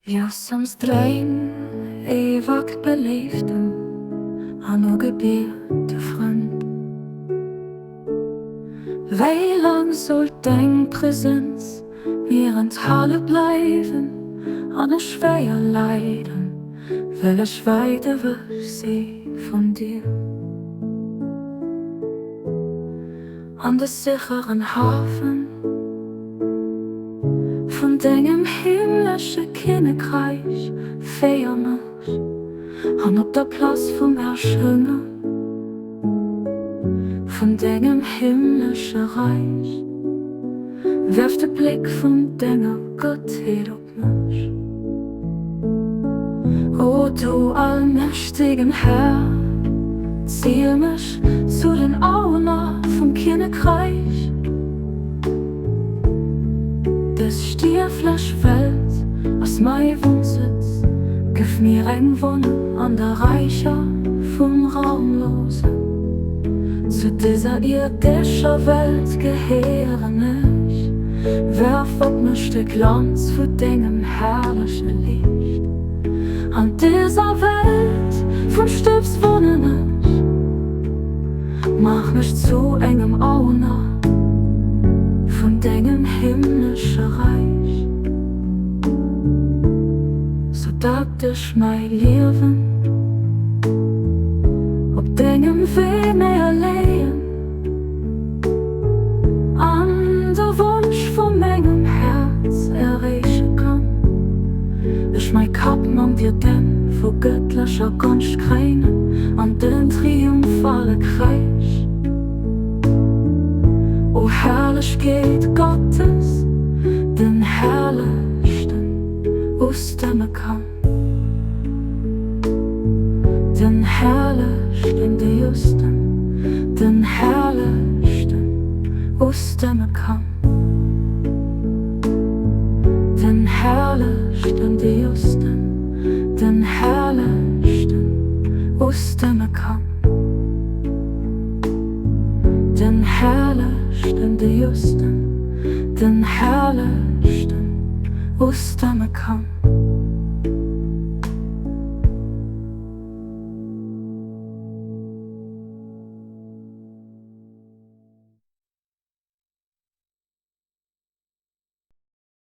Ja som sträng, evigt belevden, han og gebete front. Wie lang soll dein Präsenz während alle bleiben, an es schwer leiden, weil ich weiter will sie von dir. An des sicheren Hafen von deinem himmlischen Königreich feiern mich, an ob der Platz vom Erschöner von deinem himmlischen Reich. Werf den Blick von deiner Gottheit auf mich. O du allmächtigen Herr, zieh mich zu den Augen vom Königreich. Das Stierfleisch fällt aus mein Wohnsitz, gib mir ein Wunder an der Reicher vom Raumlosen. Zu dieser irdischen Welt gehören ich, werf auf mich den Glanz von deinem herrlichen Licht. An dieser Welt von Stiefs wohnen ich, mach mich zu engem Auner von deinem himmlischen Reich. So dat ich mein Leben ob deinem Weg mehr lehen, an der Wunsch von meinem Herz erreichen kann. Ich mein Kappen an dir denn vor göttlicher Gunst kreinen, an den triumphalen Kreis. O Herrlichkeit Gottes, den herrlichsten Ostern kann. Den herrlichsten, die Justen, den herrlichsten Ostern kann. Den herrlichsten, die Justen, den herrlichsten Ostern kann. Den herrlichsten, die Justen, den herrlichsten Ostern kann.